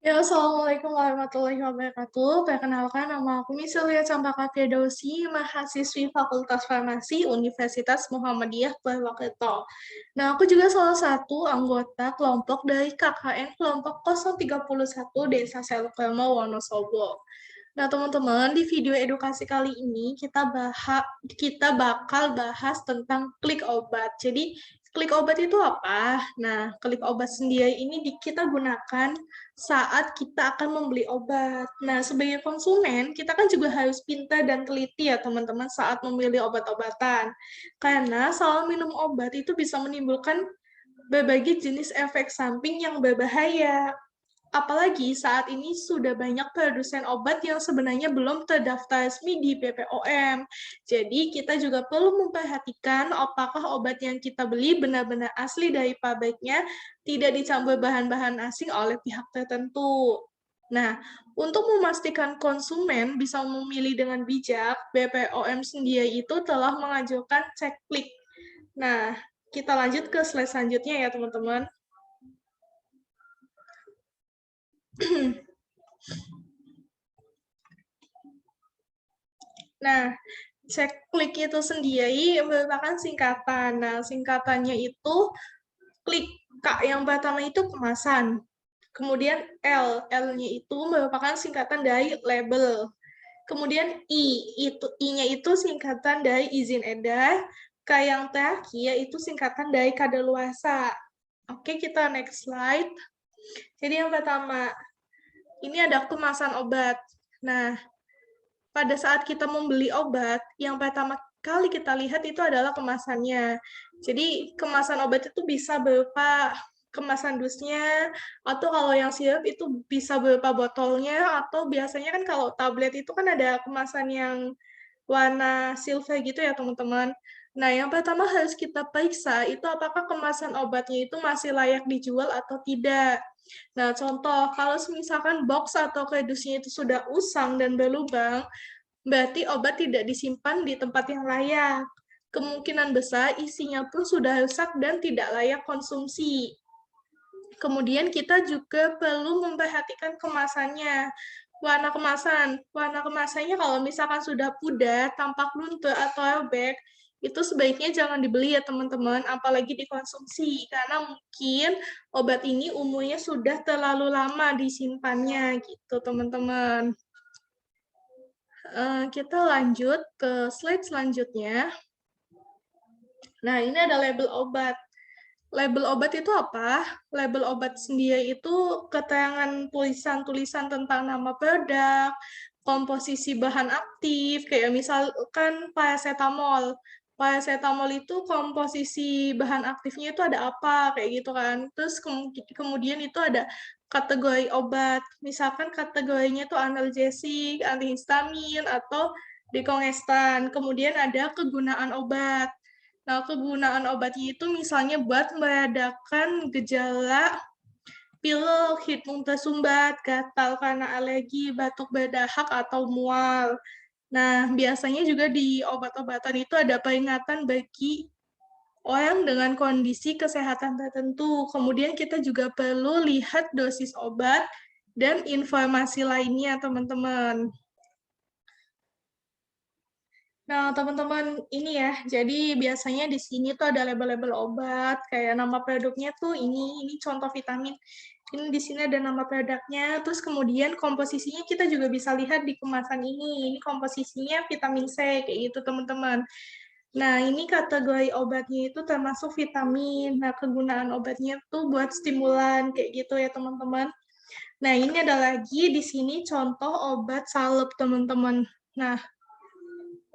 Ya, Assalamualaikum warahmatullahi wabarakatuh. Perkenalkan, nama aku Miselia Campaka Firdausi, mahasiswi Fakultas Farmasi Universitas Muhammadiyah Purwokerto. Nah, aku juga salah satu anggota kelompok dari KKN kelompok 031 Desa Selokermo, Wonosobo. Nah, teman-teman, di video edukasi kali ini kita bakal bahas tentang klik obat. Jadi, klik obat itu apa? Nah, klik obat sendiri ini kita gunakan saat kita akan membeli obat. Nah, sebagai konsumen, kita kan juga harus pintar dan teliti ya, teman-teman, saat memilih obat-obatan. Karena salah minum obat itu bisa menimbulkan berbagai jenis efek samping yang berbahaya. Apalagi saat ini sudah banyak produsen obat yang sebenarnya belum terdaftar resmi di BPOM. Jadi kita juga perlu memperhatikan apakah obat yang kita beli benar-benar asli dari pabriknya, tidak dicampur bahan-bahan asing oleh pihak tertentu. Nah, untuk memastikan konsumen bisa memilih dengan bijak, BPOM sendiri itu telah mengajukan cek klik. Nah, kita lanjut ke slide selanjutnya ya, teman-teman. Nah, cek klik itu sendiri merupakan singkatan. Nah, singkatannya itu klik. K yang pertama itu kemasan. Kemudian L-nya itu merupakan singkatan dari label. Kemudian I-nya itu singkatan dari izin edar. K yang terakhir itu singkatan dari kadaluarsa. Oke, kita next slide. Jadi yang pertama, ini ada kemasan obat. Nah, pada saat kita membeli obat, yang pertama kali kita lihat itu adalah kemasannya. Jadi kemasan obat itu bisa berupa kemasan dusnya, atau kalau yang sirup itu bisa berupa botolnya, atau biasanya kan kalau tablet itu kan ada kemasan yang warna silver gitu ya teman-teman. Nah, yang pertama harus kita periksa itu apakah kemasan obatnya itu masih layak dijual atau tidak. Nah, contoh, kalau misalkan box atau kardusnya itu sudah usang dan berlubang, berarti obat tidak disimpan di tempat yang layak. Kemungkinan besar isinya pun sudah rusak dan tidak layak konsumsi. Kemudian kita juga perlu memperhatikan kemasannya. Warna kemasannya kalau misalkan sudah pudar, tampak luntur atau robek, itu sebaiknya jangan dibeli ya teman-teman, apalagi dikonsumsi, karena mungkin obat ini umurnya sudah terlalu lama disimpannya gitu teman-teman. Kita lanjut ke slide selanjutnya. Nah, ini ada label obat. Label obat itu apa? Label obat sendiri itu keterangan tulisan-tulisan tentang nama produk, komposisi bahan aktif, kayak misalkan paracetamol. Paracetamol itu komposisi bahan aktifnya itu ada apa, kayak gitu kan. Terus kemudian itu ada kategori obat. Misalkan kategorinya itu analgesik, antihistamin, atau dekongestan. Kemudian ada kegunaan obat. Nah, kegunaan obatnya itu misalnya buat meredakan gejala pilek, hidung tersumbat, gatal karena alergi, batuk berdahak, atau mual. Nah, biasanya juga di obat-obatan itu ada peringatan bagi orang dengan kondisi kesehatan tertentu. Kemudian kita juga perlu lihat dosis obat dan informasi lainnya, teman-teman. Nah, teman-teman, ini ya, jadi biasanya di sini tuh ada label-label obat, kayak nama produknya tuh ini contoh vitamin. Ini di sini ada nama produknya, terus kemudian komposisinya kita juga bisa lihat di kemasan ini komposisinya vitamin C, kayak gitu teman-teman. Nah, ini kategori obatnya itu termasuk vitamin. Nah, kegunaan obatnya tuh buat stimulan, kayak gitu ya teman-teman. Nah, ini ada lagi di sini contoh obat salep, teman-teman. Nah,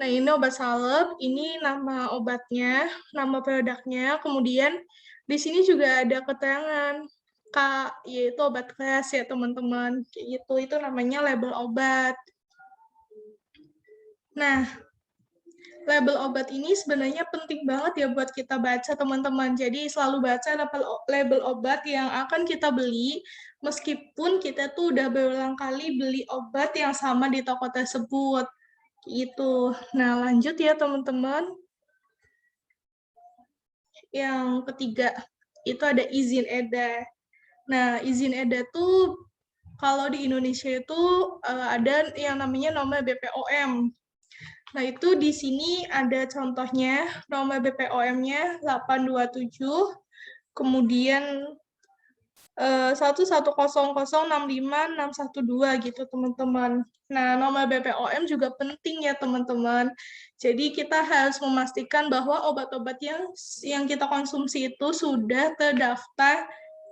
ini obat salep, ini nama obatnya, nama produknya, kemudian di sini juga ada keterangan K, yaitu obat keras ya teman-teman. Kayak gitu, itu namanya label obat. Nah, label obat ini sebenarnya penting banget ya buat kita baca teman-teman. Jadi selalu baca label obat yang akan kita beli, meskipun kita tuh udah berulang kali beli obat yang sama di toko tersebut. Gitu. Nah, lanjut ya teman-teman. Yang ketiga, itu ada izin edar. Nah, izin edar tuh kalau di Indonesia itu ada yang namanya nomor BPOM. Nah, itu di sini ada contohnya, nomor BPOM-nya 827, kemudian 110065612 gitu, teman-teman. Nah, nomor BPOM juga penting ya, teman-teman. Jadi, kita harus memastikan bahwa obat-obat yang kita konsumsi itu sudah terdaftar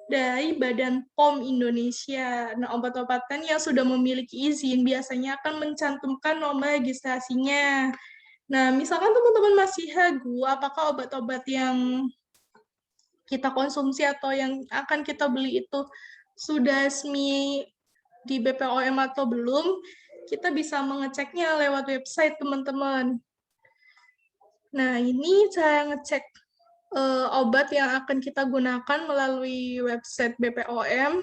dari Badan POM Indonesia. Nah, obat-obatan yang sudah memiliki izin biasanya akan mencantumkan nomor registrasinya. Nah, misalkan teman-teman masih ragu apakah obat-obat yang kita konsumsi atau yang akan kita beli itu sudah resmi di BPOM atau belum, kita bisa mengeceknya lewat website, teman-teman. Nah, ini cara ngecek obat yang akan kita gunakan melalui website BPOM.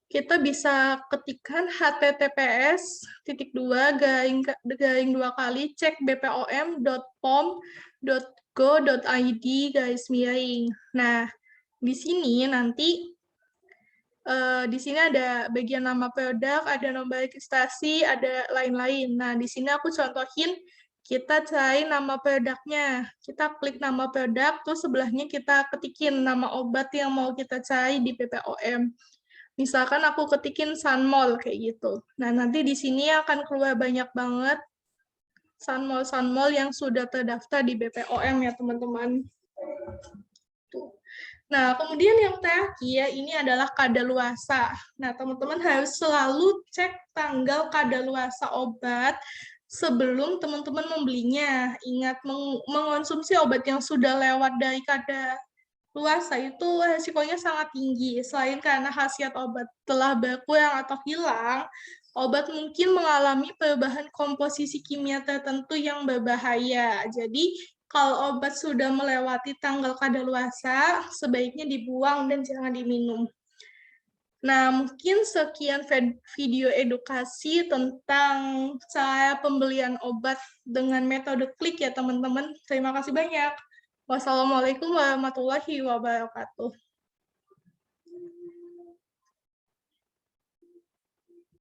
Kita bisa ketikkan https://cek bpom.pom.go.id. Nah, di sini nanti di sini ada bagian nama produk, ada nomor registrasi, ada lain-lain. Nah, di sini aku contohin kita cari nama produknya. Kita klik nama produk, terus sebelahnya kita ketikin nama obat yang mau kita cari di BPOM. Misalkan aku ketikin Sunmol kayak gitu. Nah, nanti di sini akan keluar banyak banget Sunmol yang sudah terdaftar di BPOM ya, teman-teman. Nah, kemudian yang terakhir ini adalah kadaluarsa. Nah, teman-teman harus selalu cek tanggal kadaluarsa obat sebelum teman-teman membelinya. Ingat, mengonsumsi obat yang sudah lewat dari kadaluarsa itu risikonya sangat tinggi. Selain karena khasiat obat telah berkurang atau hilang, obat mungkin mengalami perubahan komposisi kimia tertentu yang berbahaya. Jadi, kalau obat sudah melewati tanggal kadaluarsa, sebaiknya dibuang dan jangan diminum. Nah, mungkin sekian video edukasi tentang cara pembelian obat dengan metode klik ya, teman-teman. Terima kasih banyak. Wassalamualaikum warahmatullahi wabarakatuh.